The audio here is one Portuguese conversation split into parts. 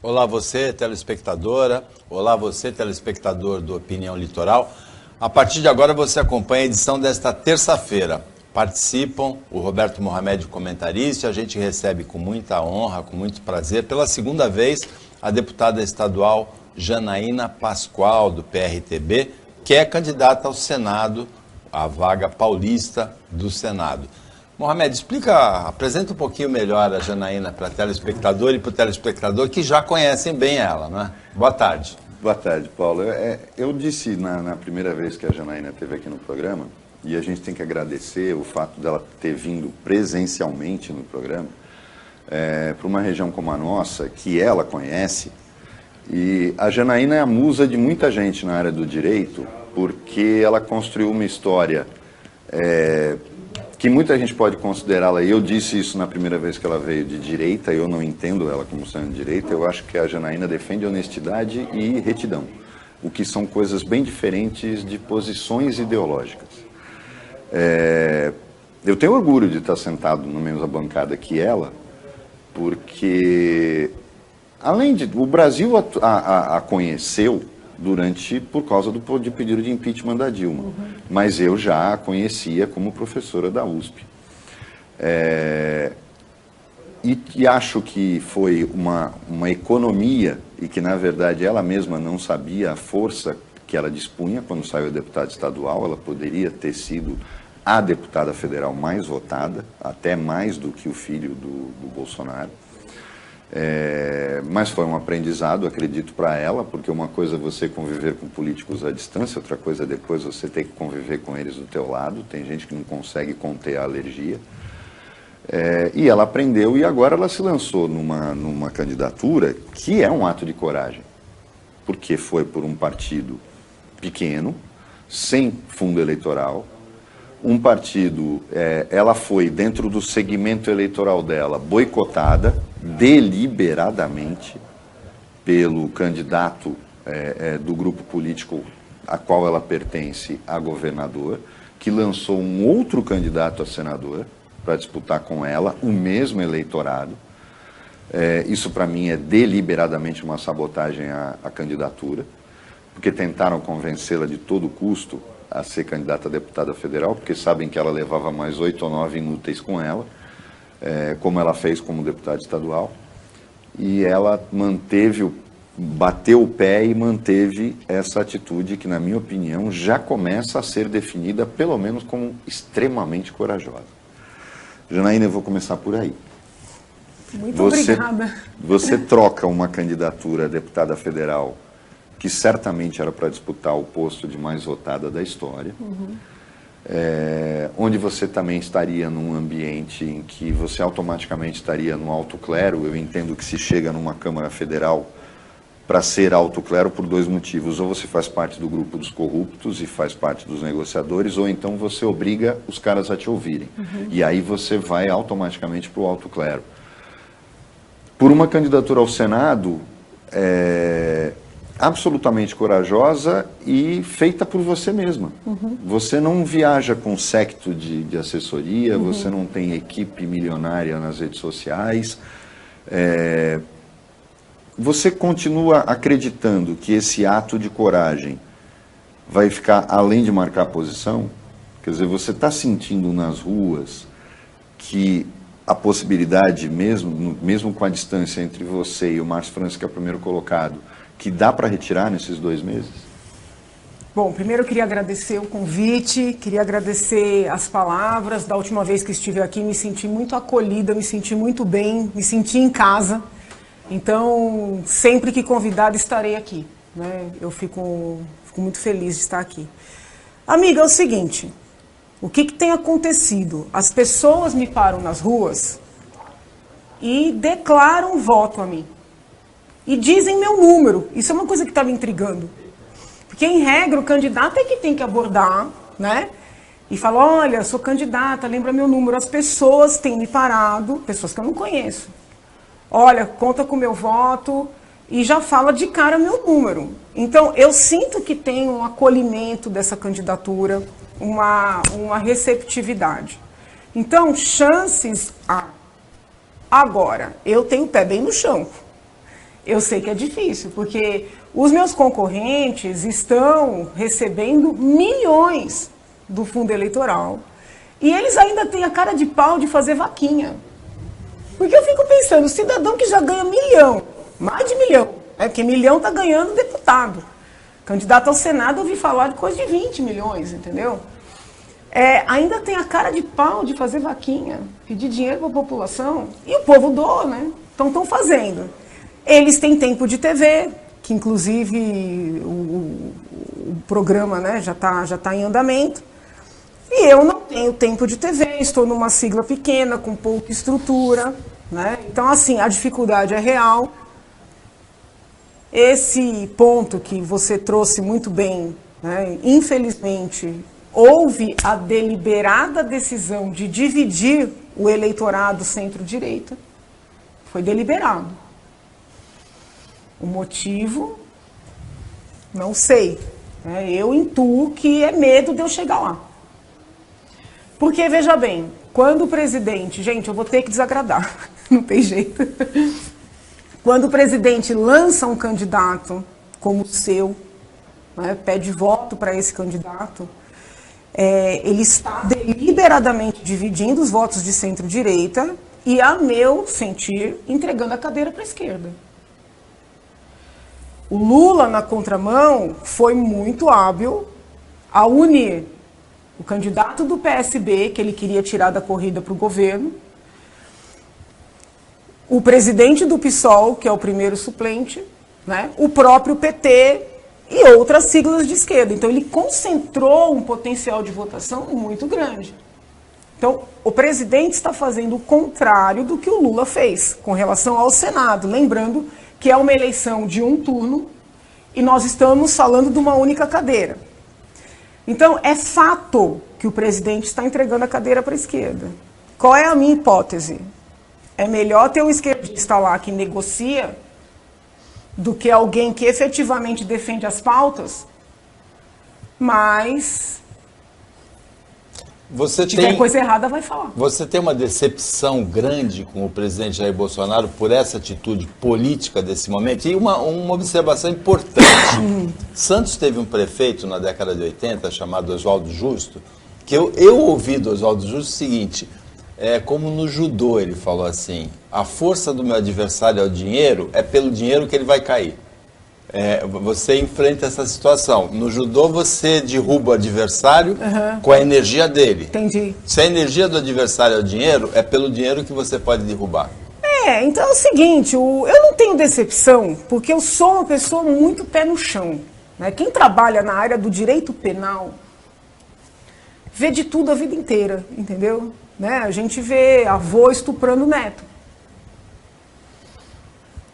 Olá você, telespectadora. Olá você, telespectador do Opinião Litoral. A partir de agora você acompanha a edição desta terça-feira. Participam o Roberto Mohamed, comentarista, a gente recebe com muita honra, com muito prazer, pela segunda vez, a deputada estadual Janaína Pascoal, do PRTB, que é candidata ao Senado, à vaga paulista do Senado. Mohamed, apresenta um pouquinho melhor a Janaína para a telespectadora e para o telespectador que já conhecem bem ela, né? Boa tarde. Boa tarde, Paulo. Eu disse na primeira vez que a Janaína esteve aqui no programa, e a gente tem que agradecer o fato dela ter vindo presencialmente no programa, para uma região como a nossa, que ela conhece, e a Janaína é a musa de muita gente na área do direito, porque ela construiu uma história que muita gente pode considerá-la, e eu disse isso na primeira vez que ela veio, de direita, eu não entendo ela como sendo de direita, eu acho que a Janaína defende honestidade e retidão, o que são coisas bem diferentes de posições ideológicas. Eu tenho orgulho de estar sentado no mesma bancada que ela, porque, além de... O Brasil a conheceu por causa de pedido de impeachment da Dilma. Uhum. Mas eu já a conhecia como professora da USP. E acho que foi uma economia, e que, na verdade, ela mesma não sabia a força que ela dispunha quando saiu deputada estadual. Ela poderia ter sido a deputada federal mais votada, até mais do que o filho do Bolsonaro. Mas foi um aprendizado, acredito, para ela, porque uma coisa é você conviver com políticos à distância, outra coisa é depois você ter que conviver com eles do teu lado. Tem gente que não consegue conter a alergia. E ela aprendeu, e agora ela se lançou numa candidatura que é um ato de coragem, porque foi por um partido pequeno, sem fundo eleitoral, um partido, ela foi, dentro do segmento eleitoral dela, boicotada deliberadamente pelo candidato do grupo político a qual ela pertence, a governador, que lançou um outro candidato a senador para disputar com ela o mesmo eleitorado. Isso, para mim, é deliberadamente uma sabotagem à candidatura, porque tentaram convencê-la de todo custo a ser candidata a deputada federal, porque sabem que ela levava mais 8 ou 9 inúteis com ela, como ela fez como deputada estadual, e ela bateu o pé e manteve essa atitude que, na minha opinião, já começa a ser definida, pelo menos, como extremamente corajosa. Janaína, eu vou começar por aí. Muito obrigada. Você troca uma candidatura a deputada federal que certamente era para disputar o posto de mais votada da história, onde você também estaria num ambiente em que você automaticamente estaria no alto clero. Eu entendo que se chega numa Câmara Federal para ser alto clero por dois motivos: ou você faz parte do grupo dos corruptos e faz parte dos negociadores, ou então você obriga os caras a te ouvirem. E aí você vai automaticamente para o alto clero. Por uma candidatura ao Senado, absolutamente corajosa e feita por você mesma. Você não viaja com séquito de assessoria, você não tem equipe milionária nas redes sociais. Você continua acreditando que esse ato de coragem vai ficar além de marcar posição? Quer dizer, você está sentindo nas ruas que a possibilidade, mesmo com a distância entre você e o Márcio França, que é o primeiro colocado, que dá para retirar nesses 2 meses? Bom, primeiro eu queria agradecer o convite, queria agradecer as palavras. Da última vez que estive aqui, me senti muito acolhida, me senti muito bem, me senti em casa. Então, sempre que convidada, estarei aqui, né? Eu fico muito feliz de estar aqui. Amiga, é o seguinte, o que tem acontecido? As pessoas me param nas ruas e declaram voto a mim. E dizem meu número. Isso é uma coisa que está me intrigando. Porque, em regra, o candidato é que tem que abordar, né? E falar, olha, sou candidata, lembra meu número. As pessoas têm me parado, pessoas que eu não conheço. Olha, conta com o meu voto, e já fala de cara meu número. Então, eu sinto que tem um acolhimento dessa candidatura, uma receptividade. Então, chances há. Agora, eu tenho o pé bem no chão. Eu sei que é difícil, porque os meus concorrentes estão recebendo milhões do fundo eleitoral e eles ainda têm a cara de pau de fazer vaquinha. Porque eu fico pensando, o cidadão que já ganha milhão, mais de milhão, porque milhão está ganhando deputado. Candidato ao Senado, eu ouvi falar de coisa de 20 milhões, entendeu? Ainda tem a cara de pau de fazer vaquinha, pedir dinheiro para a população, e o povo doa, né? Então estão fazendo. Eles têm tempo de TV, que inclusive o programa, né, já tá em andamento. E eu não tenho tempo de TV, estou numa sigla pequena, com pouca estrutura, né? Então, assim, a dificuldade é real. Esse ponto que você trouxe muito bem, né, infelizmente, houve a deliberada decisão de dividir o eleitorado centro-direita. Foi deliberado. O motivo, não sei. Eu intuo que é medo de eu chegar lá. Porque, veja bem, quando o presidente... Gente, eu vou ter que desagradar, não tem jeito. Quando o presidente lança um candidato como o seu, né, pede voto para esse candidato, ele está deliberadamente dividindo os votos de centro-direita e, a meu sentir, entregando a cadeira para a esquerda. O Lula, na contramão, foi muito hábil a unir o candidato do PSB, que ele queria tirar da corrida para o governo, o presidente do PSOL, que é o primeiro suplente, né, o próprio PT e outras siglas de esquerda. Então, ele concentrou um potencial de votação muito grande. Então, o presidente está fazendo o contrário do que o Lula fez com relação ao Senado. Lembrando que é uma eleição de um turno e nós estamos falando de uma única cadeira. Então, é fato que o presidente está entregando a cadeira para a esquerda. Qual é a minha hipótese? É melhor ter um esquerdista lá que negocia do que alguém que efetivamente defende as pautas, mas se tiver coisa errada, vai falar. Você tem uma decepção grande com o presidente Jair Bolsonaro por essa atitude política desse momento? E uma observação importante. Santos teve um prefeito na década de 80 chamado Oswaldo Justo, que eu ouvi do Oswaldo Justo o seguinte, como no judô ele falou assim, a força do meu adversário é o dinheiro, é pelo dinheiro que ele vai cair. Você enfrenta essa situação. No judô você derruba o adversário com a energia dele. Entendi. Se a energia do adversário é o dinheiro, é pelo dinheiro que você pode derrubar. Então é o seguinte, eu não tenho decepção, porque eu sou uma pessoa muito pé no chão. Né? Quem trabalha na área do direito penal vê de tudo a vida inteira, entendeu? Né? A gente vê avô estuprando neto.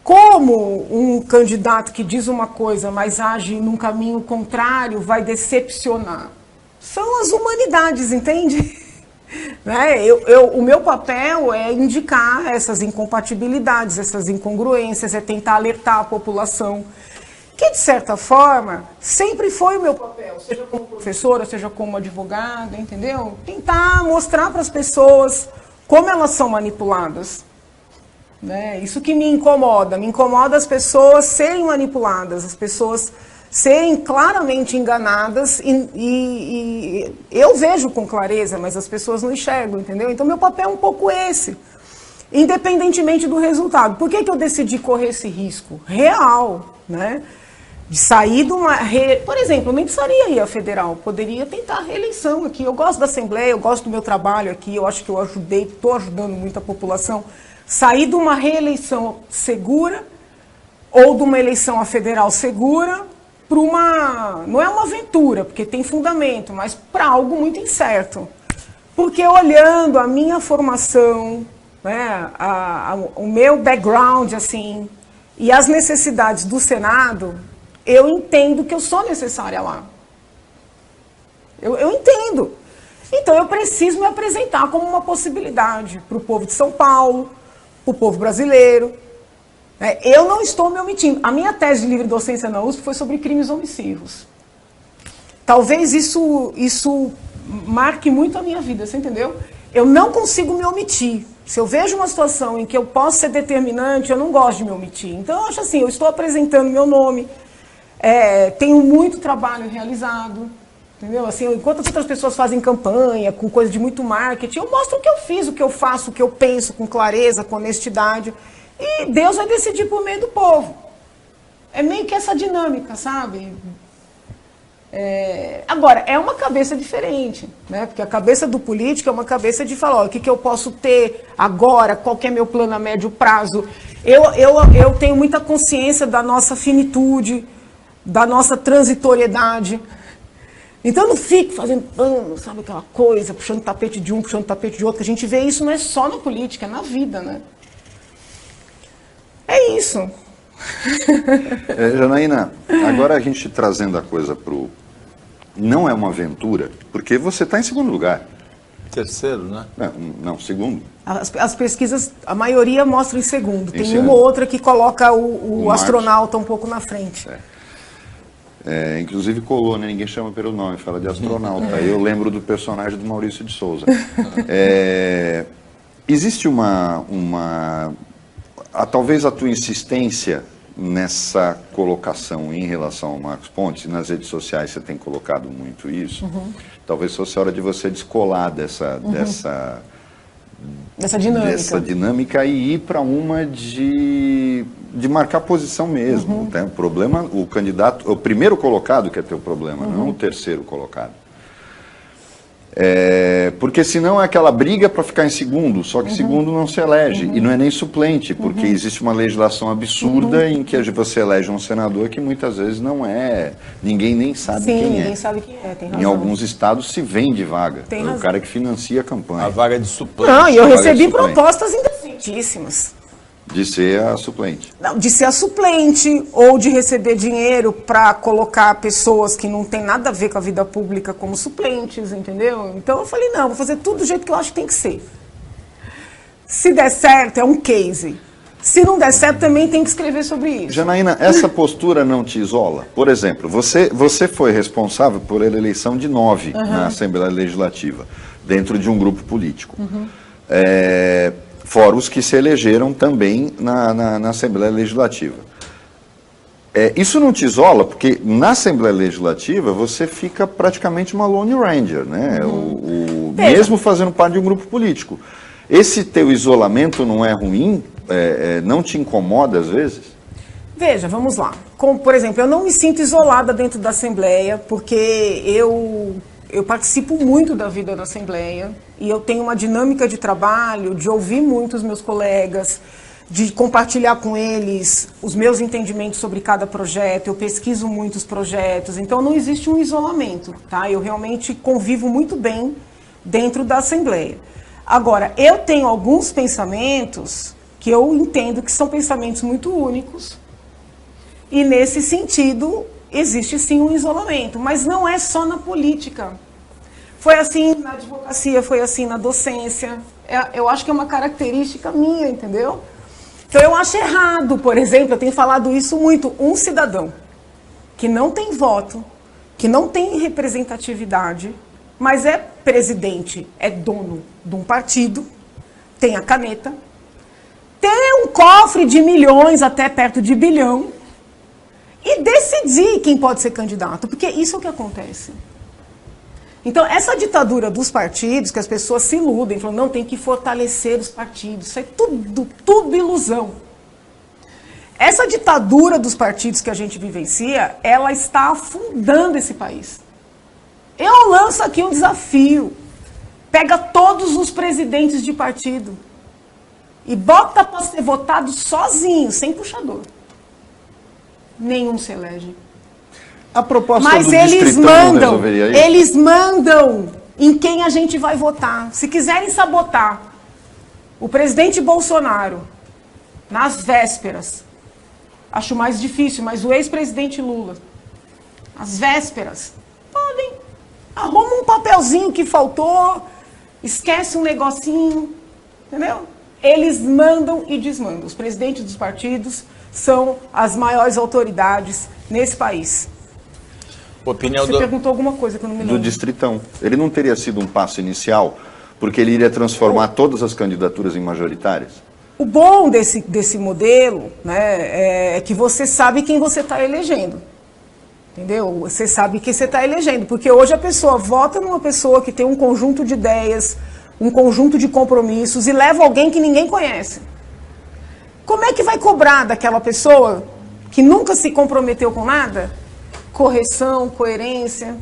Como um candidato que diz uma coisa, mas age num caminho contrário, vai decepcionar? São as humanidades, entende? Né? O meu papel é indicar essas incompatibilidades, essas incongruências, é tentar alertar a população, que de certa forma sempre foi o meu papel, seja como professora, seja como advogada, entendeu? Tentar mostrar para as pessoas como elas são manipuladas. Né? Isso que me incomoda as pessoas serem manipuladas, as pessoas serem claramente enganadas e eu vejo com clareza, mas as pessoas não enxergam, entendeu? Então meu papel é um pouco esse, independentemente do resultado. Por que eu decidi correr esse risco real, né? De sair de uma... Por exemplo, eu nem precisaria ir à federal, poderia tentar a reeleição aqui. Eu gosto da Assembleia, eu gosto do meu trabalho aqui, eu acho que eu estou ajudando muito a população. Sair de uma reeleição segura ou de uma eleição a federal segura para uma... Não é uma aventura, porque tem fundamento, mas para algo muito incerto. Porque olhando a minha formação, né, o meu background, assim, e as necessidades do Senado, eu entendo que eu sou necessária lá. Eu entendo. Então eu preciso me apresentar como uma possibilidade para o povo de São Paulo, para o povo brasileiro. Eu não estou me omitindo. A minha tese de livre docência na USP foi sobre crimes omissivos. Talvez isso marque muito a minha vida, você entendeu? Eu não consigo me omitir. Se eu vejo uma situação em que eu posso ser determinante, eu não gosto de me omitir. Então, eu acho assim, eu estou apresentando meu nome, tenho muito trabalho realizado, entendeu? Assim, enquanto as outras pessoas fazem campanha, com coisa de muito marketing, eu mostro o que eu fiz, o que eu faço, o que eu penso, com clareza, com honestidade. E Deus vai decidir por meio do povo. É meio que essa dinâmica, sabe? Agora, é uma cabeça diferente, né? Porque a cabeça do político é uma cabeça de falar, ó, o que eu posso ter agora, qual que é meu plano a médio prazo. Eu tenho muita consciência da nossa finitude, da nossa transitoriedade. Então eu não fico fazendo plano, sabe, aquela coisa, puxando tapete de um, puxando tapete de outro, que a gente vê isso não é só na política, é na vida, né? É isso. Janaína, agora a gente trazendo a coisa pro... Não é uma aventura, porque você está em segundo lugar. Terceiro, né? Não, segundo. As pesquisas, a maioria mostra em segundo. Tem Esse uma ou outra que coloca o astronauta um pouco na frente. Inclusive colou, né? Ninguém chama pelo nome, fala de astronauta. Eu lembro do personagem do Maurício de Souza. Existe talvez a tua insistência nessa colocação em relação ao Marcos Pontes, nas redes sociais você tem colocado muito isso, talvez fosse a hora de você descolar dessa dinâmica e ir para uma de marcar posição mesmo. Tá? O problema, o candidato, o primeiro colocado que é teu problema, não o terceiro colocado. Porque senão é aquela briga para ficar em segundo, só que segundo não se elege, e não é nem suplente, porque existe uma legislação absurda em que você elege um senador que muitas vezes não é, ninguém nem sabe quem é. Ninguém sabe quem é, tem razão. Em alguns estados se vende vaga, é o cara que financia a campanha. A vaga de suplente. Não, e eu recebi propostas indecentíssimas. De ser a suplente. Não, de ser a suplente, ou de receber dinheiro para colocar pessoas que não tem nada a ver com a vida pública como suplentes, entendeu? Então eu falei, não, vou fazer tudo do jeito que eu acho que tem que ser. Se der certo, é um case. Se não der certo, também tem que escrever sobre isso. Janaína, essa postura não te isola? Por exemplo, você foi responsável por eleição de 9 na Assembleia Legislativa, dentro de um grupo político. Fora os que se elegeram também na Assembleia Legislativa. Isso não te isola, porque na Assembleia Legislativa você fica praticamente uma Lone Ranger, né? Mesmo fazendo parte de um grupo político. Esse teu isolamento não é ruim? Não te incomoda às vezes? Veja, vamos lá. Como, por exemplo, eu não me sinto isolada dentro da Assembleia, porque eu participo muito da vida da Assembleia e eu tenho uma dinâmica de trabalho, de ouvir muito os meus colegas, de compartilhar com eles os meus entendimentos sobre cada projeto, eu pesquiso muitos projetos, então não existe um isolamento, tá? Eu realmente convivo muito bem dentro da Assembleia. Agora, eu tenho alguns pensamentos que eu entendo que são pensamentos muito únicos e nesse sentido existe sim um isolamento, mas não é só na política. Foi assim na advocacia, foi assim na docência. Eu acho que é uma característica minha, entendeu? Então eu acho errado, por exemplo, eu tenho falado isso muito, um cidadão que não tem voto, que não tem representatividade, mas é presidente, é dono de um partido, tem a caneta, tem um cofre de milhões até perto de bilhão, e decidir quem pode ser candidato, porque isso é o que acontece. Então, essa ditadura dos partidos, que as pessoas se iludem, falam, não, tem que fortalecer os partidos, isso é tudo ilusão. Essa ditadura dos partidos que a gente vivencia, ela está afundando esse país. Eu lanço aqui um desafio, pega todos os presidentes de partido e bota para ser votado sozinho, sem puxador. Nenhum se elege. A proposta mas do eles mandam em quem a gente vai votar. Se quiserem sabotar o presidente Bolsonaro nas vésperas, acho mais difícil, mas o ex-presidente Lula, às vésperas, podem. Arruma um papelzinho que faltou, esquece um negocinho, entendeu? Eles mandam e desmandam. Os presidentes dos partidos são as maiores autoridades nesse país. Opinião Você perguntou alguma coisa que eu não me lembro. Do Distritão. Ele não teria sido um passo inicial? Porque ele iria transformar todas as candidaturas em majoritárias? O bom desse modelo, né, é que você sabe quem você está elegendo. Entendeu? Você sabe quem você está elegendo. Porque hoje a pessoa vota numa pessoa que tem um conjunto de ideias, um conjunto de compromissos e leva alguém que ninguém conhece. Como é que vai cobrar daquela pessoa que nunca se comprometeu com nada? Correção, coerência,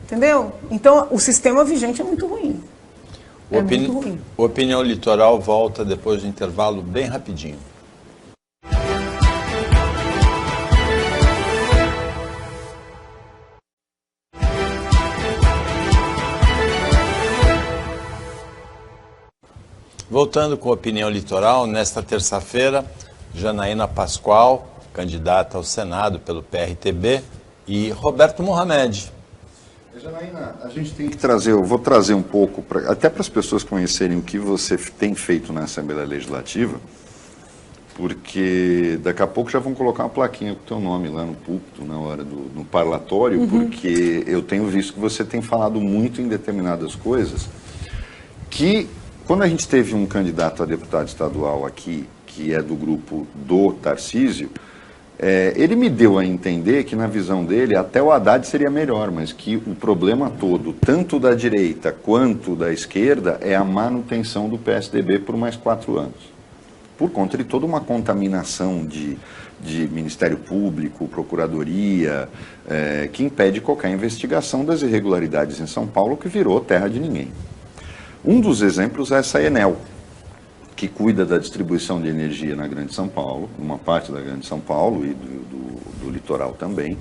entendeu? Então, o sistema vigente é muito ruim. Muito ruim. Opinião Litoral volta depois do intervalo bem rapidinho. Voltando com a Opinião Litoral, nesta terça-feira, Janaína Pascoal, candidata ao Senado pelo PRTB, e Roberto Mohamed. Janaína, a gente tem que trazer, eu vou trazer um pouco, até para as pessoas conhecerem o que você tem feito na Assembleia Legislativa, porque daqui a pouco já vão colocar uma plaquinha com o teu nome lá no púlpito, na hora no parlatório, porque eu tenho visto que você tem falado muito em determinadas coisas que... Quando a gente teve um candidato a deputado estadual aqui, que é do grupo do Tarcísio, ele me deu a entender que, na visão dele, até o Haddad seria melhor, mas que o problema todo, tanto da direita quanto da esquerda, é a manutenção do PSDB por mais 4 anos. Por conta de toda uma contaminação de Ministério Público, Procuradoria, que impede qualquer investigação das irregularidades em São Paulo, que virou terra de ninguém. Um dos exemplos é essa Enel, que cuida da distribuição de energia na Grande São Paulo, uma parte da Grande São Paulo e do litoral também,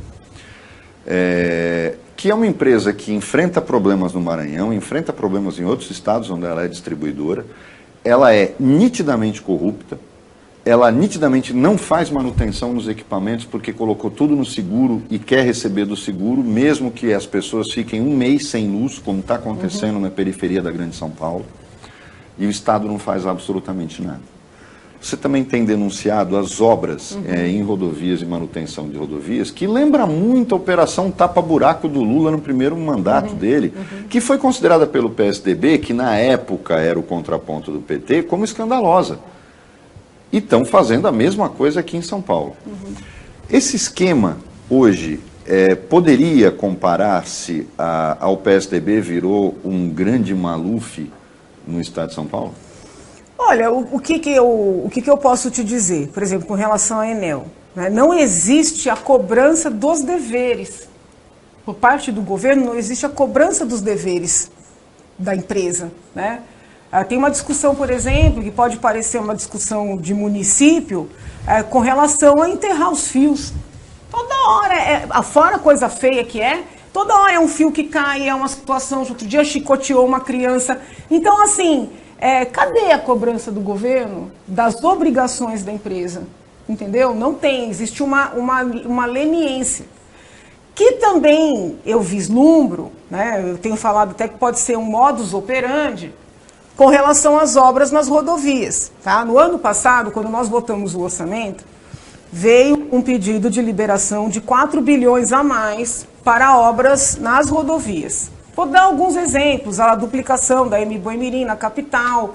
que é uma empresa que enfrenta problemas no Maranhão, enfrenta problemas em outros estados onde ela é distribuidora, ela é nitidamente corrupta, ela nitidamente não faz manutenção nos equipamentos porque colocou tudo no seguro e quer receber do seguro, mesmo que as pessoas fiquem um mês sem luz, como está acontecendo na periferia da Grande São Paulo, e o Estado não faz absolutamente nada. Você também tem denunciado as obras em rodovias e manutenção de rodovias, que lembra muito a Operação Tapa-Buraco do Lula no primeiro mandato dele, que foi considerada pelo PSDB, que na época era o contraponto do PT, como escandalosa. E estão fazendo a mesma coisa aqui em São Paulo. Esse esquema, hoje, poderia comparar-se ao PSDB virou um grande Maluf no estado de São Paulo? Olha, o que eu posso te dizer, por exemplo, com relação à Enel, né? Não existe a cobrança dos deveres. Por parte do governo, não existe a cobrança dos deveres da empresa, né? Tem uma discussão, por exemplo, que pode parecer uma discussão de município, com relação a enterrar os fios. Toda hora, fora a coisa feia que toda hora é um fio que cai, é uma situação, outro dia chicoteou uma criança. Então, assim, cadê a cobrança do governo das obrigações da empresa? Entendeu? Não tem, existe uma leniência. Que também eu vislumbro, né, eu tenho falado até que pode ser um modus operandi, com relação às obras nas rodovias. Tá? No ano passado, quando nós votamos o orçamento, veio um pedido de liberação de 4 bilhões a mais para obras nas rodovias. Vou dar alguns exemplos, a duplicação da Boi-Mirim na capital,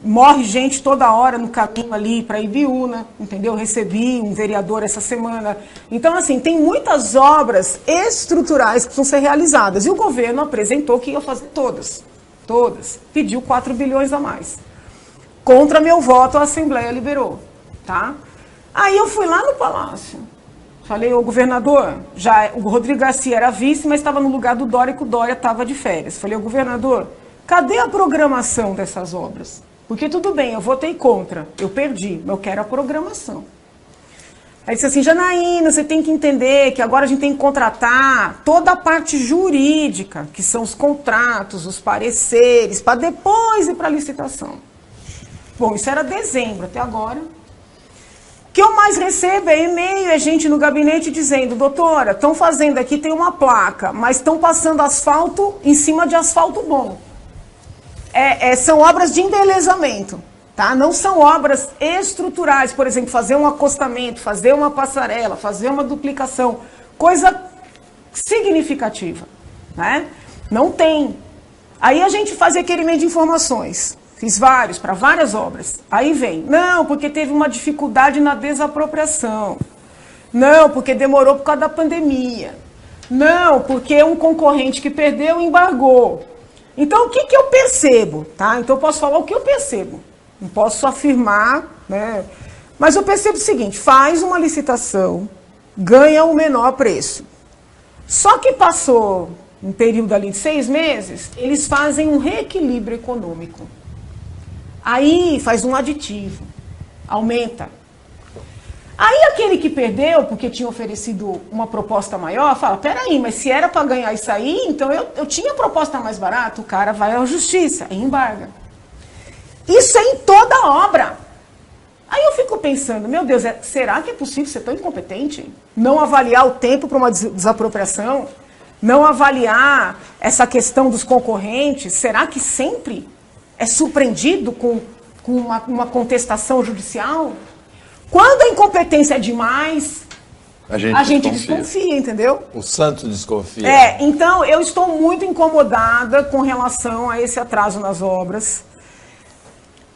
morre gente toda hora no caminho ali para Ibiúna, entendeu? Recebi um vereador essa semana. Então, assim, tem muitas obras estruturais que precisam ser realizadas, e o governo apresentou que ia fazer todas. Pediu 4 bilhões a mais. Contra meu voto, a Assembleia liberou, tá? Aí eu fui lá no Palácio, falei, ô governador, o Rodrigo Garcia era vice, mas estava no lugar do Dória, que o Dória estava de férias. Falei, ô governador, cadê a programação dessas obras? Porque tudo bem, eu votei contra, eu perdi, mas eu quero a programação. Aí disse assim, Janaína, você tem que entender que agora a gente tem que contratar toda a parte jurídica, que são os contratos, os pareceres, para depois ir para a licitação. Bom, isso era dezembro, até agora. O que eu mais recebo é e-mail, é gente no gabinete dizendo, doutora, estão fazendo aqui, tem uma placa, mas estão passando asfalto em cima de asfalto bom. São obras de embelezamento. Tá? Não são obras estruturais, por exemplo, fazer um acostamento, fazer uma passarela, fazer uma duplicação, coisa significativa, né? Não tem. Aí a gente faz requerimento de informações. Fiz vários, para várias obras. Aí vem, não, porque teve uma dificuldade na desapropriação. Não, porque demorou por causa da pandemia. Não, porque um concorrente que perdeu embargou. Então, o que eu percebo? Tá? Então, eu posso falar o que eu percebo. Não posso afirmar, né? Mas eu percebo o seguinte, faz uma licitação, ganha o menor preço. Só que passou um período ali de 6 meses, eles fazem um reequilíbrio econômico. Aí faz um aditivo, aumenta. Aí aquele que perdeu, porque tinha oferecido uma proposta maior, fala, peraí, mas se era para ganhar isso aí, então eu tinha proposta mais barata, o cara vai à justiça e embarga. Isso é em toda obra. Aí eu fico pensando, meu Deus, será que é possível ser tão incompetente? Não avaliar o tempo para uma desapropriação? Não avaliar essa questão dos concorrentes? Será que sempre é surpreendido com uma contestação judicial? Quando a incompetência é demais, a gente desconfia, entendeu? O santo desconfia. Então eu estou muito incomodada com relação a esse atraso nas obras.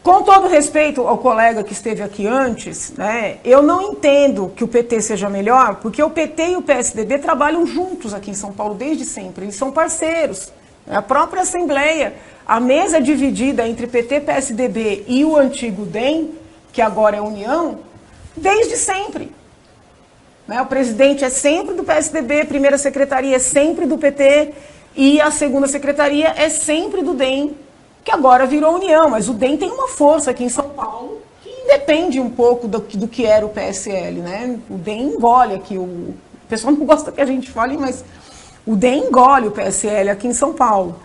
Com todo respeito ao colega que esteve aqui antes, né, eu não entendo que o PT seja melhor, porque o PT e o PSDB trabalham juntos aqui em São Paulo desde sempre, eles são parceiros. A própria Assembleia, a mesa é dividida entre PT, PSDB e o antigo DEM, que agora é União, desde sempre. Né, o presidente é sempre do PSDB, a primeira secretaria é sempre do PT e a segunda secretaria é sempre do DEM, que agora virou União, mas o DEM tem uma força aqui em São Paulo que independe um pouco do que era o PSL, né? O DEM engole aqui, o pessoal não gosta que a gente fale, mas o DEM engole o PSL aqui em São Paulo.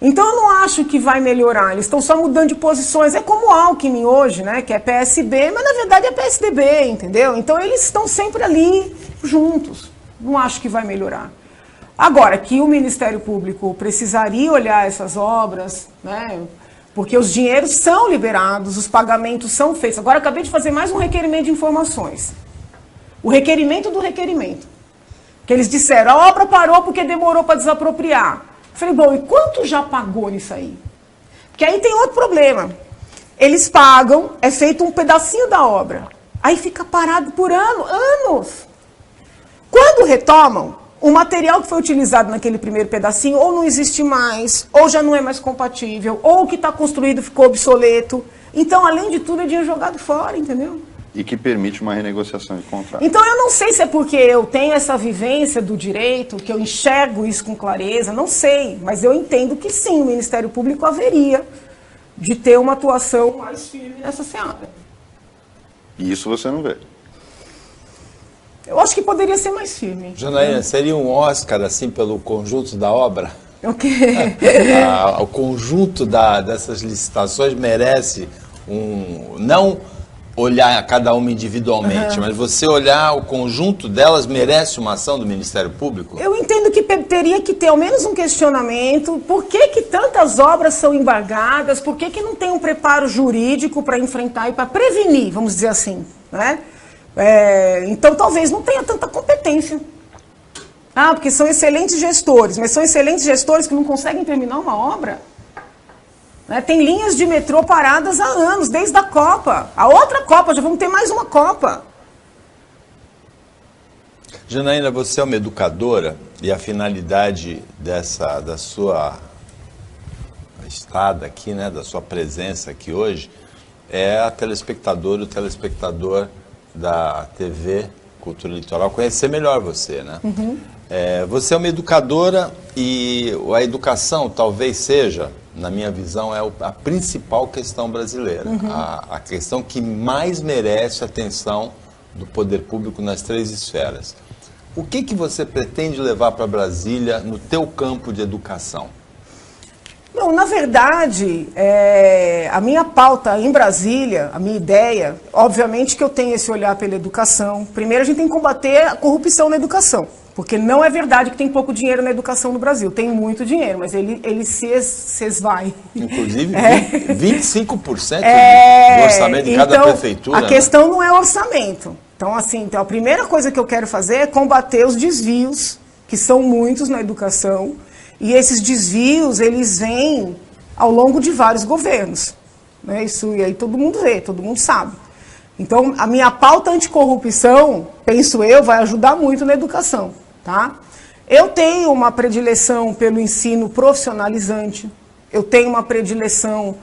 Então eu não acho que vai melhorar, eles estão só mudando de posições, é como o Alckmin hoje, né? Que é PSB, mas na verdade é PSDB, entendeu? Então eles estão sempre ali juntos, não acho que vai melhorar. Agora, que o Ministério Público precisaria olhar essas obras, né, porque os dinheiros são liberados, os pagamentos são feitos. Agora, eu acabei de fazer mais um requerimento de informações. O requerimento do requerimento. Que eles disseram, a obra parou porque demorou para desapropriar. Eu falei, bom, e quanto já pagou nisso aí? Porque aí tem outro problema. Eles pagam, é feito um pedacinho da obra. Aí fica parado por anos. Quando retomam, o material que foi utilizado naquele primeiro pedacinho ou não existe mais, ou já não é mais compatível, ou o que está construído ficou obsoleto. Então, além de tudo, é dinheiro jogado fora, entendeu? E que permite uma renegociação de contrato. Então, eu não sei se é porque eu tenho essa vivência do direito, que eu enxergo isso com clareza, não sei. Mas eu entendo que sim, o Ministério Público haveria de ter uma atuação mais firme nessa seara. E isso você não vê? Eu acho que poderia ser mais firme. Janaína, seria um Oscar, assim, pelo conjunto da obra? O quê? O conjunto dessas licitações merece não olhar cada uma individualmente, mas você olhar o conjunto delas merece uma ação do Ministério Público? Eu entendo que teria que ter ao menos um questionamento. Por que tantas obras são embargadas? Por que não tem um preparo jurídico para enfrentar e para prevenir, vamos dizer assim, né? Então, talvez não tenha tanta competência. Porque são excelentes gestores, mas são excelentes gestores que não conseguem terminar uma obra. Né? Tem linhas de metrô paradas há anos, desde a Copa. A outra Copa, já vamos ter mais uma Copa. Janaína, você é uma educadora e a finalidade da sua estada aqui, né, da sua presença aqui hoje, é a telespectadora, o telespectador da TV Cultura Litoral conhecer melhor você, né? Você é uma educadora e a educação talvez seja, na minha visão, a principal questão brasileira. A questão que mais merece atenção do poder público nas 3 esferas. O que você pretende levar para Brasília no teu campo de educação? Não, na verdade, a minha pauta em Brasília, a minha ideia, obviamente que eu tenho esse olhar pela educação. Primeiro, a gente tem que combater a corrupção na educação, porque não é verdade que tem pouco dinheiro na educação no Brasil. Tem muito dinheiro, mas ele se esvai. Inclusive, 25% do orçamento de cada prefeitura. A questão não é orçamento. Então, assim, a primeira coisa que eu quero fazer é combater os desvios, que são muitos na educação, E esses desvios, eles vêm ao longo de vários governos. Né? Isso e aí todo mundo vê, todo mundo sabe. Então, a minha pauta anticorrupção, penso eu, vai ajudar muito na educação. Tá? Eu tenho uma predileção pelo ensino profissionalizante, eu tenho uma predileção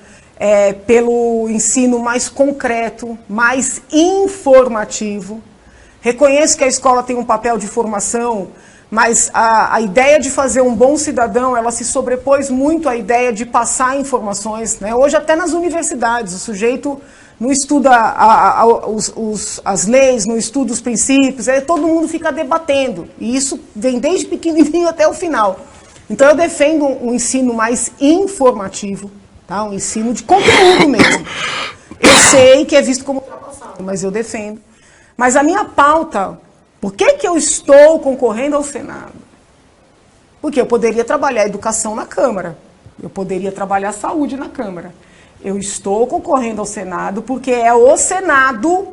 pelo ensino mais concreto, mais informativo. Reconheço que a escola tem um papel de formação, mas a ideia de fazer um bom cidadão, ela se sobrepôs muito à ideia de passar informações. Né? Hoje, até nas universidades, o sujeito não estuda as leis, não estuda os princípios, todo mundo fica debatendo. E isso vem desde pequenininho até o final. Então, eu defendo um ensino mais informativo, tá? Um ensino de conteúdo mesmo. Eu sei que é visto como ultrapassado, mas eu defendo. Mas a minha pauta, por que eu estou concorrendo ao Senado? Porque eu poderia trabalhar a educação na Câmara, eu poderia trabalhar a saúde na Câmara. Eu estou concorrendo ao Senado porque é o Senado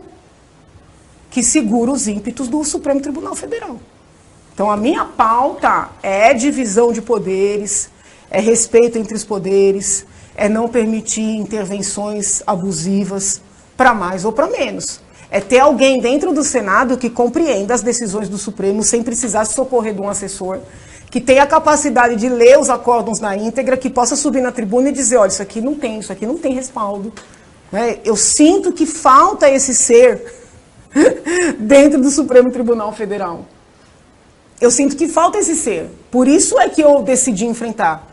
que segura os ímpetos do Supremo Tribunal Federal. Então, a minha pauta é divisão de poderes, é respeito entre os poderes, é não permitir intervenções abusivas para mais ou para menos. É ter alguém dentro do Senado que compreenda as decisões do Supremo sem precisar se socorrer de um assessor, que tenha a capacidade de ler os acórdãos na íntegra, que possa subir na tribuna e dizer, olha, isso aqui não tem respaldo. Né? Eu sinto que falta esse ser dentro do Supremo Tribunal Federal. Eu sinto que falta esse ser. Por isso é que eu decidi enfrentar.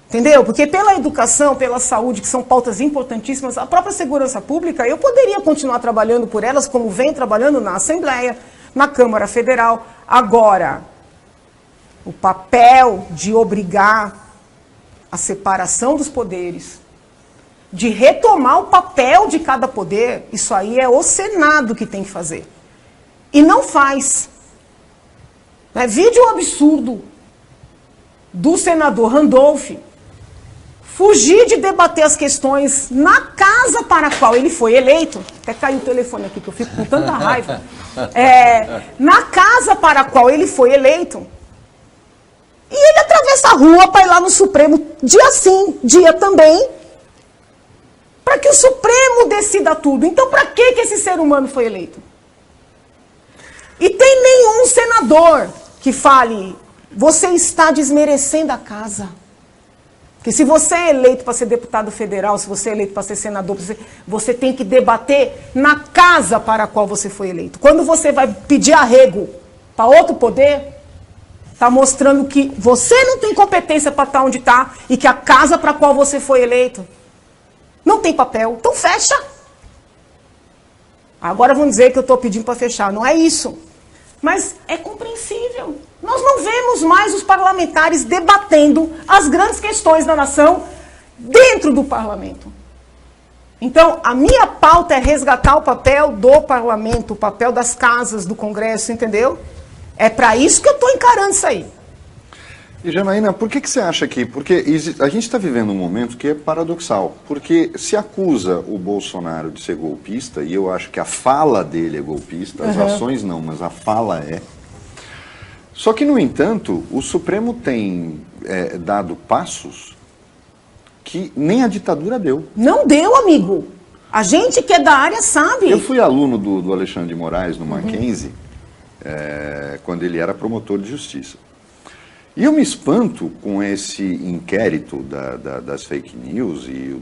Entendeu? Porque pela educação, pela saúde, que são pautas importantíssimas, a própria segurança pública, eu poderia continuar trabalhando por elas, como venho trabalhando na Assembleia, na Câmara Federal. Agora, o papel de obrigar a separação dos poderes, de retomar o papel de cada poder, isso aí é o Senado que tem que fazer. E não faz. Vide o absurdo do senador Randolph fugir de debater as questões na casa para a qual ele foi eleito. Até caiu o telefone aqui, que eu fico com tanta raiva. Na casa para a qual ele foi eleito. E ele atravessa a rua para ir lá no Supremo, dia sim, dia também, para que o Supremo decida tudo. Então, para que esse ser humano foi eleito? E tem nenhum senador que fale, você está desmerecendo a casa. Porque se você é eleito para ser deputado federal, se você é eleito para ser senador, você tem que debater na casa para a qual você foi eleito. Quando você vai pedir arrego para outro poder, está mostrando que você não tem competência para estar onde está e que a casa para a qual você foi eleito não tem papel. Então fecha. Agora vão dizer que eu estou pedindo para fechar. Não é isso. Mas é compreensível. Nós não vemos mais os parlamentares debatendo as grandes questões da nação dentro do parlamento. Então, a minha pauta é resgatar o papel do parlamento, o papel das casas do Congresso, entendeu? É para isso que eu estou encarando isso aí. E, Janaína, por que você acha que... Porque a gente está vivendo um momento que é paradoxal. Porque se acusa o Bolsonaro de ser golpista, e eu acho que a fala dele é golpista, as ações não, mas a fala é. Só que, no entanto, o Supremo tem dado passos que nem a ditadura deu. Não deu, amigo. A gente que é da área sabe. Eu fui aluno do Alexandre de Moraes no Mackenzie, quando ele era promotor de justiça. E eu me espanto com esse inquérito das fake news e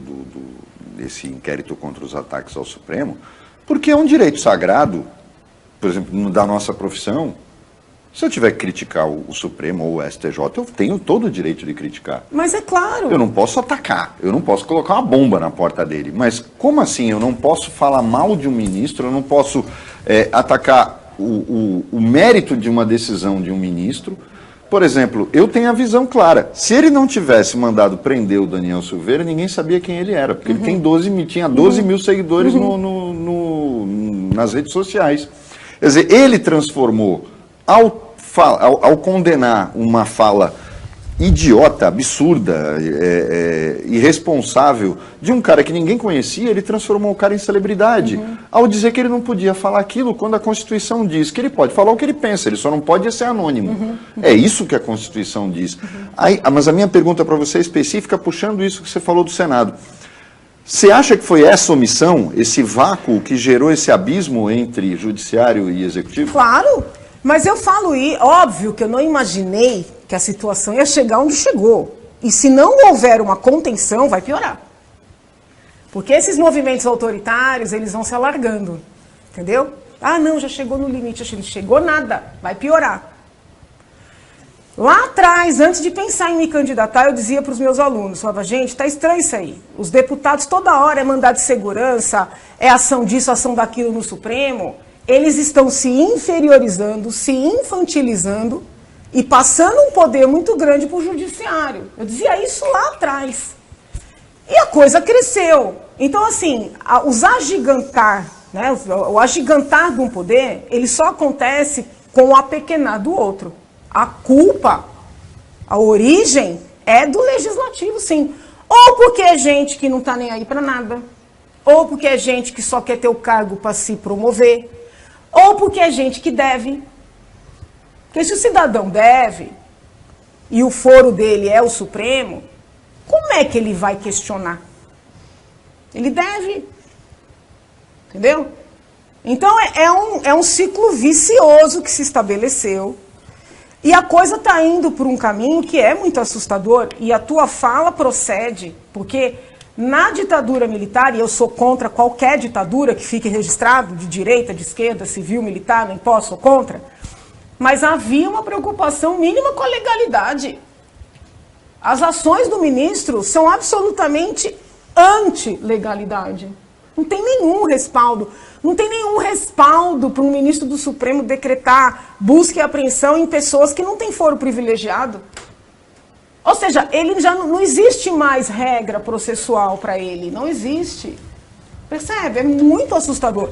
esse inquérito contra os ataques ao Supremo, porque é um direito sagrado, por exemplo, da nossa profissão. Se eu tiver que criticar o Supremo ou o STJ, eu tenho todo o direito de criticar. Mas é claro. Eu não posso atacar, eu não posso colocar uma bomba na porta dele. Mas como assim? Eu não posso falar mal de um ministro, eu não posso atacar o mérito de uma decisão de um ministro. Por exemplo, eu tenho a visão clara. Se ele não tivesse mandado prender o Daniel Silveira, ninguém sabia quem ele era. Porque ele tinha 12 mil seguidores nas redes sociais. Quer dizer, ele transformou... Ao condenar uma fala idiota, absurda, irresponsável de um cara que ninguém conhecia, ele transformou o cara em celebridade, ao dizer que ele não podia falar aquilo quando a Constituição diz que ele pode falar o que ele pensa, ele só não pode ser anônimo. É isso que a Constituição diz. Aí, mas a minha pergunta para você é específica, puxando isso que você falou do Senado. Você acha que foi essa omissão, esse vácuo que gerou esse abismo entre judiciário e executivo? Claro, mas eu falo, óbvio que eu não imaginei que a situação ia chegar onde chegou. E se não houver uma contenção, vai piorar. Porque esses movimentos autoritários, eles vão se alargando, entendeu? Ah, não, já chegou no limite, não chegou nada, vai piorar. Lá atrás, antes de pensar em me candidatar, eu dizia para os meus alunos, falava, gente, está estranho isso aí. Os deputados toda hora é mandado de segurança, é ação disso, ação daquilo no Supremo. Eles estão se inferiorizando, se infantilizando e passando um poder muito grande para o judiciário. Eu dizia isso lá atrás. E a coisa cresceu. Então, assim, os agigantar, né, o agigantar de um poder, ele só acontece com o apequenar do outro. A culpa, a origem é do legislativo, sim. Ou porque é gente que não está nem aí para nada, ou porque é gente que só quer ter o cargo para se promover, ou porque é gente que deve. Porque se o cidadão deve, e o foro dele é o Supremo, como é que ele vai questionar? Ele deve. Entendeu? Então é um ciclo vicioso que se estabeleceu. E a coisa está indo por um caminho que é muito assustador. E a tua fala procede, porque na ditadura militar, e eu sou contra qualquer ditadura que fique registrado, de direita, de esquerda, civil, militar, não posso, sou contra, mas havia uma preocupação mínima com a legalidade. As ações do ministro são absolutamente anti-legalidade. Não tem nenhum respaldo. Não tem nenhum respaldo para um ministro do Supremo decretar busca e apreensão em pessoas que não têm foro privilegiado. Ou seja, ele já não existe mais regra processual para ele. Não existe. Percebe? É muito assustador.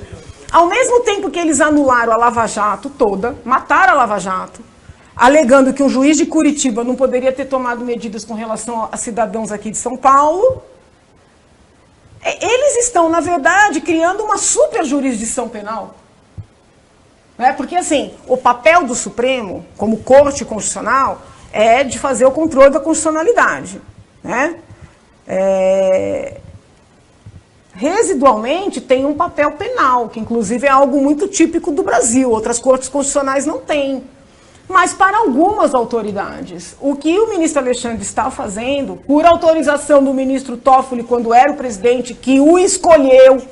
Ao mesmo tempo que eles anularam a Lava Jato toda, mataram a Lava Jato, alegando que um juiz de Curitiba não poderia ter tomado medidas com relação a cidadãos aqui de São Paulo, eles estão, na verdade, criando uma super jurisdição penal. Porque, assim, o papel do Supremo, como corte constitucional, é de fazer o controle da constitucionalidade. Né? Residualmente, tem um papel penal, que, inclusive, é algo muito típico do Brasil. Outras cortes constitucionais não têm. Mas para algumas autoridades, o que o ministro Alexandre está fazendo, por autorização do ministro Toffoli, quando era o presidente, que o escolheu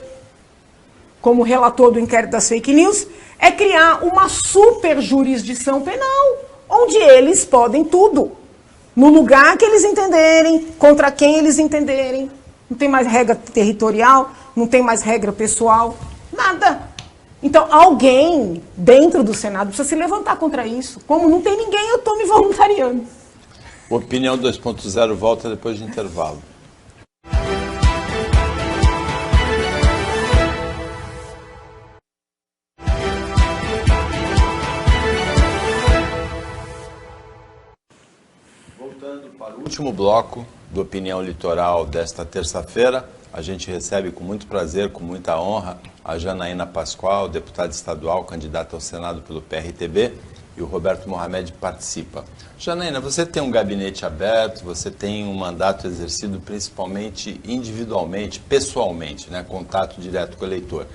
como relator do inquérito das fake news, é criar uma super jurisdição penal, onde eles podem tudo, no lugar que eles entenderem, contra quem eles entenderem. Não tem mais regra territorial, não tem mais regra pessoal, nada. Então, alguém dentro do Senado precisa se levantar contra isso. Como não tem ninguém, eu estou me voluntariando. Opinião 2.0 volta depois de intervalo. Voltando para o último bloco do Opinião Litoral desta terça-feira, a gente recebe com muito prazer, com muita honra, a Janaína Pascoal, deputada estadual, candidata ao Senado pelo PRTB, e o Roberto Mohamed participa. Janaína, você tem um gabinete aberto, você tem um mandato exercido principalmente individualmente, pessoalmente, né, contato direto com o eleitor.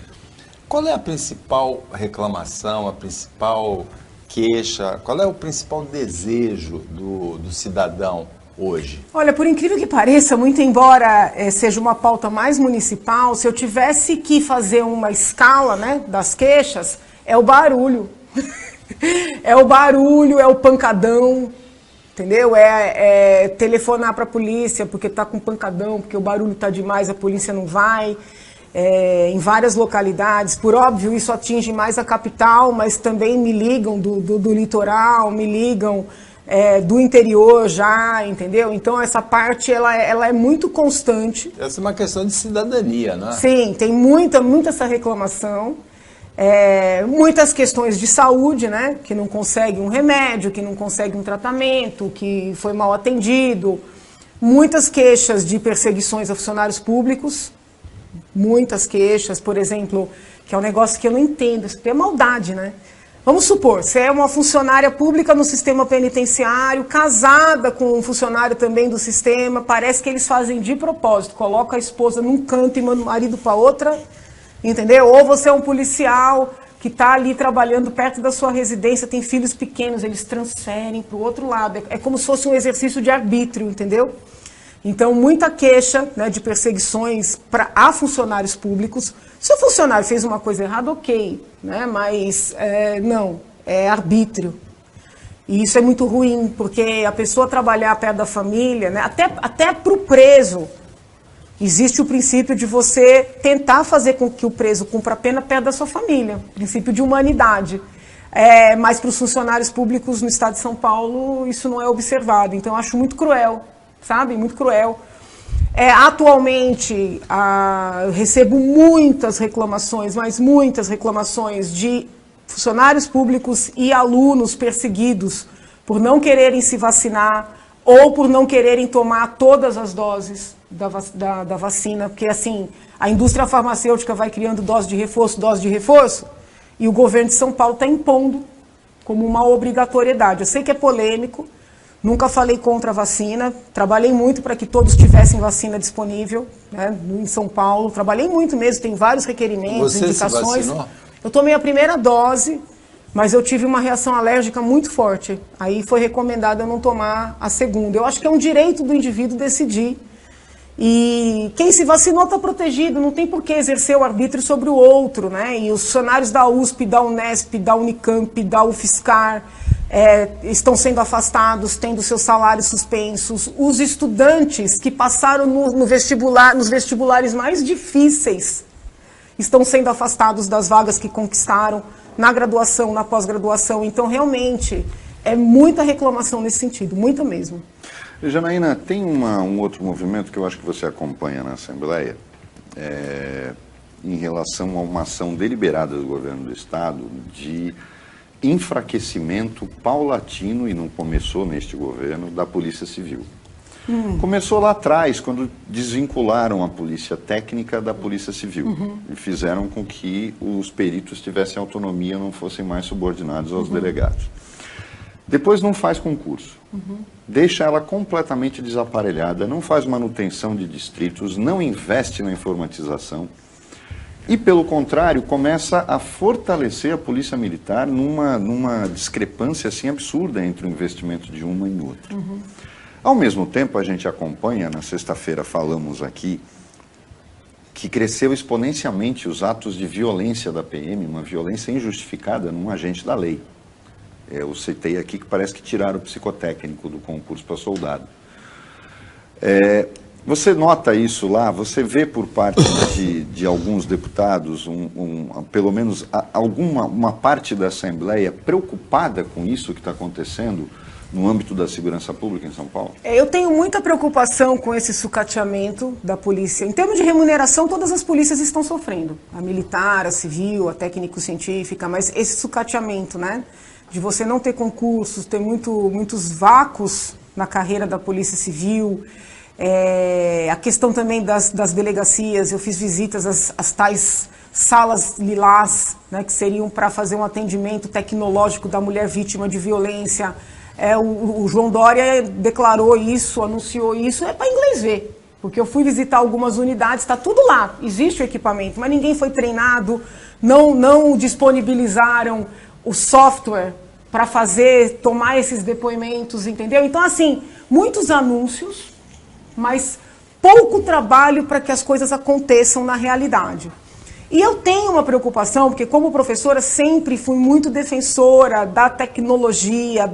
Qual é a principal reclamação, a principal queixa, qual é o principal desejo do cidadão hoje? Olha, por incrível que pareça, muito embora seja uma pauta mais municipal, se eu tivesse que fazer uma escala, né, das queixas, é o barulho. É o barulho, é o pancadão, entendeu? É telefonar para a polícia porque está com pancadão, porque o barulho está demais, a polícia não vai. Em várias localidades, por óbvio, isso atinge mais a capital, mas também me ligam do litoral, me ligam do interior já, entendeu? Então essa parte ela é muito constante. Essa é uma questão de cidadania, né? Sim, tem muita essa reclamação. Muitas questões de saúde, né? Que não consegue um remédio, que não consegue um tratamento, que foi mal atendido. Muitas queixas de perseguições a funcionários públicos. Muitas queixas, por exemplo, que é um negócio que eu não entendo, isso é maldade, né? Vamos supor, você é uma funcionária pública no sistema penitenciário, casada com um funcionário também do sistema, parece que eles fazem de propósito, coloca a esposa num canto e manda o marido para outra, entendeu? Ou você é um policial que está ali trabalhando perto da sua residência, tem filhos pequenos, eles transferem para o outro lado, é como se fosse um exercício de arbítrio, entendeu? Então, muita queixa, né, de perseguições a funcionários públicos. Se o funcionário fez uma coisa errada, ok, né, mas não, é arbítrio. E isso é muito ruim, porque a pessoa trabalhar perto da família, né, até para o preso, existe o princípio de você tentar fazer com que o preso cumpra a pena perto da sua família, princípio de humanidade. Mas para os funcionários públicos no estado de São Paulo, isso não é observado. Então, eu acho muito cruel. Sabe? Muito cruel. Atualmente, eu recebo muitas reclamações, mas muitas reclamações de funcionários públicos e alunos perseguidos por não quererem se vacinar ou por não quererem tomar todas as doses da vacina, porque assim, a indústria farmacêutica vai criando dose de reforço, e o governo de São Paulo está impondo como uma obrigatoriedade. Eu sei que é polêmico, nunca falei contra a vacina, trabalhei muito para que todos tivessem vacina disponível, né, em São Paulo, trabalhei muito mesmo, tem vários requerimentos, Você indicações. se vacinou? Eu tomei a primeira dose, mas eu tive uma reação alérgica muito forte, aí foi recomendado eu não tomar a segunda. Eu acho que é um direito do indivíduo decidir, e quem se vacinou está protegido, não tem por que exercer o arbítrio sobre o outro, né? E os funcionários da USP, da Unesp, da Unicamp, da UFSCar, estão sendo afastados, tendo seus salários suspensos. Os estudantes que passaram nos vestibulares mais difíceis estão sendo afastados das vagas que conquistaram na graduação, na pós-graduação. Então, realmente, é muita reclamação nesse sentido, muita mesmo. Janaína, tem um outro movimento que eu acho que você acompanha na Assembleia, em relação a uma ação deliberada do governo do Estado de enfraquecimento paulatino, e não começou neste governo, da Polícia Civil. Começou lá atrás, quando desvincularam a Polícia Técnica da Polícia Civil e fizeram com que os peritos tivessem autonomia, não fossem mais subordinados aos delegados. Depois não faz concurso, deixa ela completamente desaparelhada, não faz manutenção de distritos, não investe na informatização e, pelo contrário, começa a fortalecer a Polícia Militar numa discrepância assim absurda entre o investimento de uma e outra. Ao mesmo tempo, a gente acompanha, na sexta-feira falamos aqui, que cresceu exponencialmente os atos de violência da PM, uma violência injustificada num agente da lei. Eu citei aqui que parece que tiraram o psicotécnico do concurso para soldado. Você nota isso lá? Você vê por parte de alguns deputados, pelo menos uma parte da Assembleia preocupada com isso que está acontecendo no âmbito da segurança pública em São Paulo? Eu tenho muita preocupação com esse sucateamento da polícia. Em termos de remuneração, todas as polícias estão sofrendo. A militar, a civil, a técnico-científica, mas esse sucateamento, né? De você não ter concursos, ter muitos vácuos na carreira da Polícia Civil, a questão também das delegacias. Eu fiz visitas às tais salas lilás, né, que seriam para fazer um atendimento tecnológico da mulher vítima de violência. O João Dória declarou isso, anunciou isso, para inglês ver. Porque eu fui visitar algumas unidades, está tudo lá, existe o equipamento, mas ninguém foi treinado, não disponibilizaram o software para tomar esses depoimentos, entendeu? Então, assim, muitos anúncios, mas pouco trabalho para que as coisas aconteçam na realidade. E eu tenho uma preocupação, porque como professora sempre fui muito defensora da tecnologia,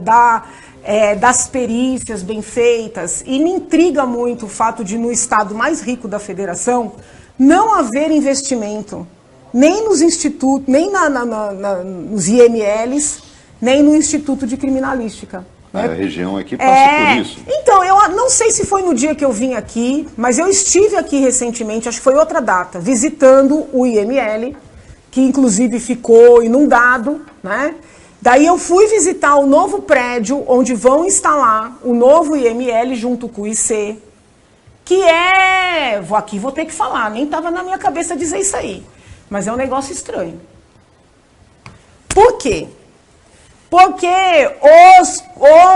das perícias bem feitas, e me intriga muito o fato de, no estado mais rico da federação, não haver investimento nem nos institutos, nem nos IMLs, nem no Instituto de Criminalística. A região aqui passa por isso. Então, eu não sei se foi no dia que eu vim aqui, mas eu estive aqui recentemente, acho que foi outra data, visitando o IML, que inclusive ficou inundado, né? Daí eu fui visitar o novo prédio onde vão instalar o novo IML junto com o IC, que aqui vou ter que falar, nem estava na minha cabeça dizer isso aí, mas é um negócio estranho. Por quê? Porque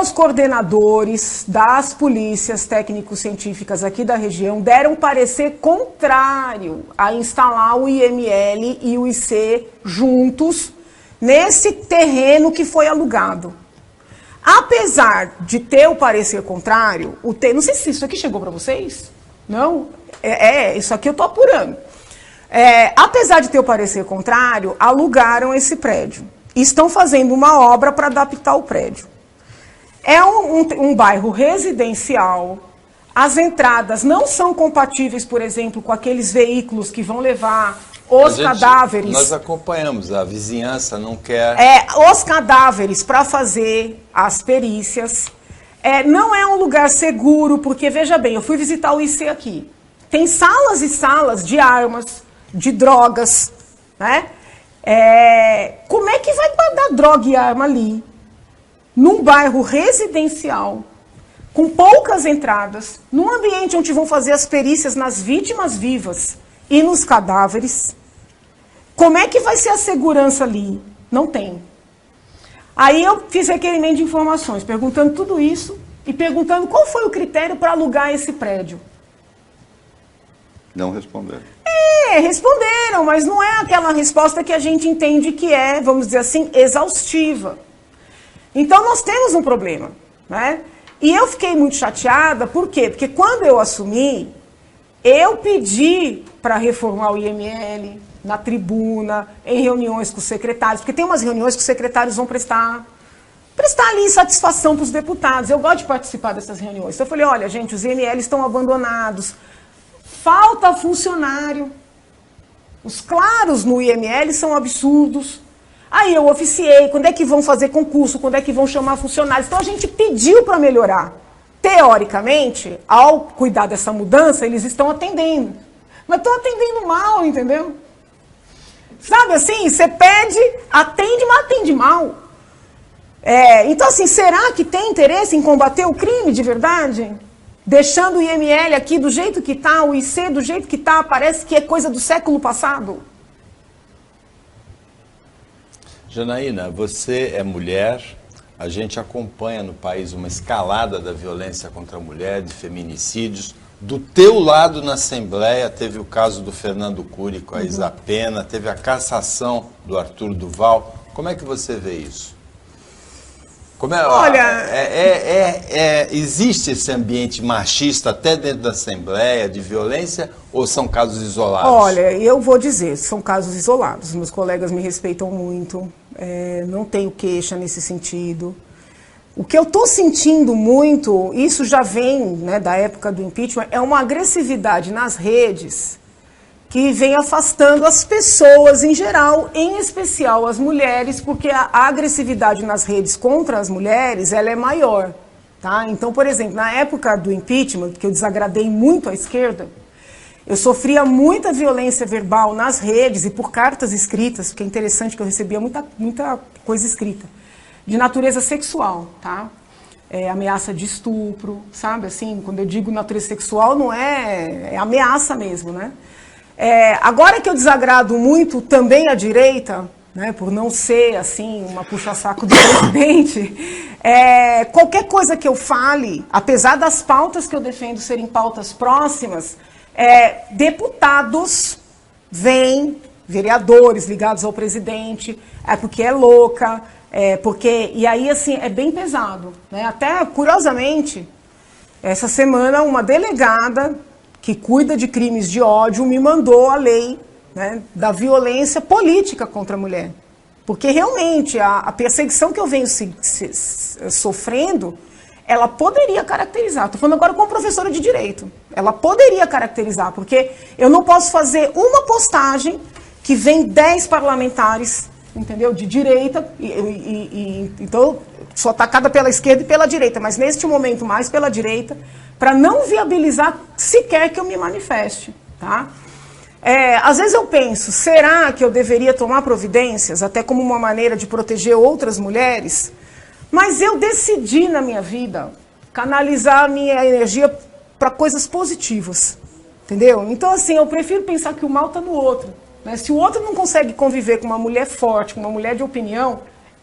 os coordenadores das polícias técnico-científicas aqui da região deram parecer contrário a instalar o IML e o IC juntos nesse terreno que foi alugado. Apesar de ter o parecer contrário, não sei se isso aqui chegou para vocês, não? Isso aqui eu estou apurando. Apesar de ter o parecer contrário, alugaram esse prédio. Estão fazendo uma obra para adaptar o prédio. É um bairro residencial, as entradas não são compatíveis, por exemplo, com aqueles veículos que vão levar os cadáveres. Nós acompanhamos, a vizinhança não quer... Os cadáveres para fazer as perícias. Não é um lugar seguro, porque, veja bem, eu fui visitar o IC aqui. Tem salas e salas de armas, de drogas, né? Como é que vai guardar droga e arma ali, num bairro residencial, com poucas entradas, num ambiente onde vão fazer as perícias nas vítimas vivas e nos cadáveres? Como é que vai ser a segurança ali? Não tem. Aí eu fiz requerimento de informações, perguntando tudo isso e perguntando qual foi o critério para alugar esse prédio. Não responderam. Responderam, mas não é aquela resposta que a gente entende que é, vamos dizer assim, exaustiva. Então nós temos um problema, né? E eu fiquei muito chateada, por quê? Porque quando eu assumi, eu pedi para reformar o IML na tribuna, em reuniões com os secretários, porque tem umas reuniões que os secretários vão prestar ali satisfação para os deputados. Eu gosto de participar dessas reuniões. Então eu falei, olha, gente, os IML estão abandonados, falta funcionário. Os claros no IML são absurdos. Aí eu oficiei, quando é que vão fazer concurso, quando é que vão chamar funcionários. Então a gente pediu para melhorar. Teoricamente, ao cuidar dessa mudança, eles estão atendendo. Mas estão atendendo mal, entendeu? Sabe assim, você pede, atende, mas atende mal. Então assim, será que tem interesse em combater o crime de verdade? Deixando o IML aqui do jeito que está, o IC do jeito que está, parece que é coisa do século passado. Janaína, você é mulher, a gente acompanha no país uma escalada da violência contra a mulher, de feminicídios. Do teu lado na Assembleia teve o caso do Fernando Cury com a Isa Pena, teve a cassação do Arthur Duval. Como é que você vê isso? Olha, existe esse ambiente machista até dentro da Assembleia, de violência, ou são casos isolados? Olha, eu vou dizer, são casos isolados. Meus colegas me respeitam muito, não tenho queixa nesse sentido. O que eu estou sentindo muito, isso já vem, né, da época do impeachment, é uma agressividade nas redes que vem afastando as pessoas em geral, em especial as mulheres, porque a agressividade nas redes contra as mulheres, ela é maior. Tá? Então, por exemplo, na época do impeachment, que eu desagradei muito a esquerda, eu sofria muita violência verbal nas redes e por cartas escritas, porque é interessante que eu recebia muita coisa escrita, de natureza sexual, tá? Ameaça de estupro, sabe? Assim, quando eu digo natureza sexual, não é ameaça mesmo, né? Agora que eu desagrado muito também a direita, né, por não ser assim uma puxa-saco do presidente, qualquer coisa que eu fale, apesar das pautas que eu defendo serem pautas próximas, deputados vêm, vereadores ligados ao presidente, porque é louca, e aí assim é bem pesado, né? Até curiosamente, essa semana uma delegada que cuida de crimes de ódio, me mandou a lei, né, da violência política contra a mulher. Porque realmente a perseguição que eu venho sofrendo, ela poderia caracterizar. Estou falando agora como professora de direito. Ela poderia caracterizar, porque eu não posso fazer uma postagem que vem 10 parlamentares, entendeu, de direita, então sou atacada pela esquerda e pela direita, mas neste momento mais pela direita, para não viabilizar sequer que eu me manifeste, tá? Às vezes eu penso, será que eu deveria tomar providências, até como uma maneira de proteger outras mulheres? Mas eu decidi na minha vida canalizar a minha energia para coisas positivas, entendeu? Então, assim, eu prefiro pensar que o mal está no outro, né? Se o outro não consegue conviver com uma mulher forte, com uma mulher de opinião,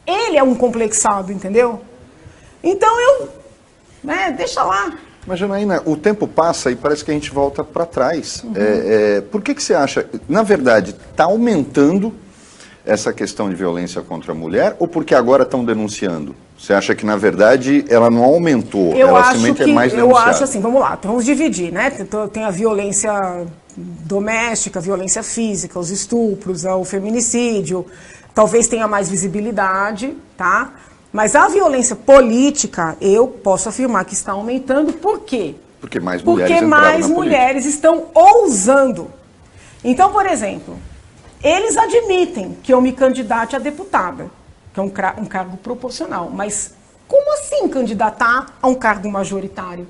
ele é um complexado, entendeu? Então, deixa lá. Mas, Janaína, o tempo passa e parece que a gente volta para trás. Por que você acha, na verdade, está aumentando essa questão de violência contra a mulher ou porque agora estão denunciando? Você acha que, na verdade, ela não aumentou, ela simplesmente é mais denunciada? Eu acho assim, vamos lá, vamos dividir, né? Tem a violência doméstica, a violência física, os estupros, o feminicídio, talvez tenha mais visibilidade, tá? Mas a violência política, eu posso afirmar que está aumentando. Por quê? Porque mais mulheres Porque mais mulheres estão ousando. Então, por exemplo, eles admitem que eu me candidate a deputada, que é um cargo proporcional. Mas como assim candidatar a um cargo majoritário?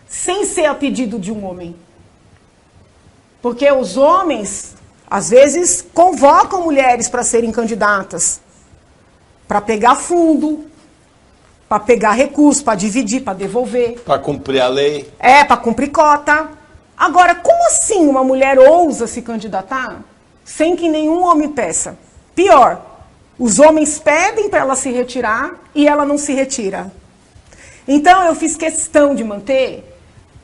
Sem ser a pedido de um homem. Porque os homens, às vezes, convocam mulheres para serem candidatas. Para pegar fundo, para pegar recursos, para dividir, para devolver. Para cumprir a lei. Para cumprir cota. Agora, como assim uma mulher ousa se candidatar sem que nenhum homem peça? Pior, os homens pedem para ela se retirar e ela não se retira. Então, eu fiz questão de manter,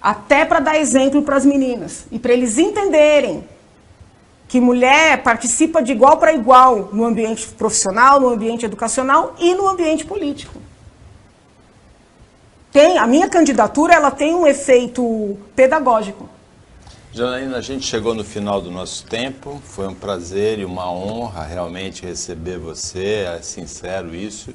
até para dar exemplo para as meninas e para eles entenderem que mulher participa de igual para igual no ambiente profissional, no ambiente educacional e no ambiente político. A minha candidatura ela tem um efeito pedagógico. Janaína, a gente chegou no final do nosso tempo, foi um prazer e uma honra realmente receber você, é sincero isso.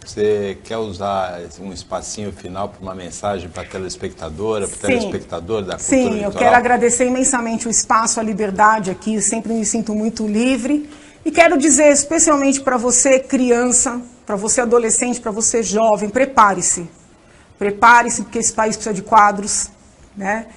Você quer usar um espacinho final para uma mensagem para a telespectadora, para o telespectador da Cultura Litoral? Sim, eu quero agradecer imensamente o espaço, a liberdade aqui, eu sempre me sinto muito livre. E quero dizer especialmente para você criança, para você adolescente, para você jovem, prepare-se. Prepare-se porque esse país precisa de quadros, né?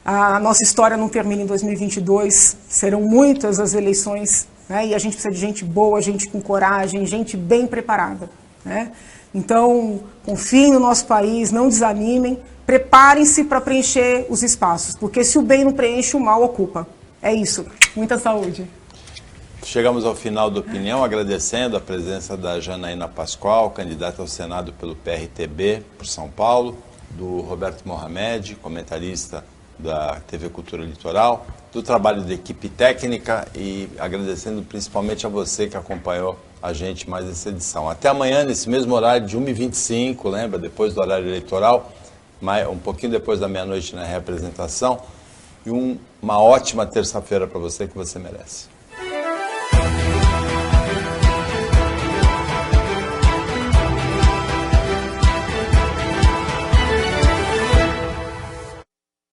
A nossa história não termina em 2022, serão muitas as eleições, né? E a gente precisa de gente boa, gente com coragem, gente bem preparada. Né? Então, confiem no nosso país, não desanimem, preparem-se para preencher os espaços, porque se o bem não preenche, o mal ocupa. É isso. Muita saúde. Chegamos ao final da opinião, agradecendo a presença da Janaína Pascoal, candidata ao Senado pelo PRTB por São Paulo, do Roberto Mohamed, comentarista da TV Cultura Litoral, do trabalho da equipe técnica e agradecendo principalmente a você que acompanhou a gente mais essa edição. Até amanhã, nesse mesmo horário de 1h25, lembra? Depois do horário eleitoral, um pouquinho depois da meia-noite na reapresentação. E uma ótima terça-feira para você que você merece.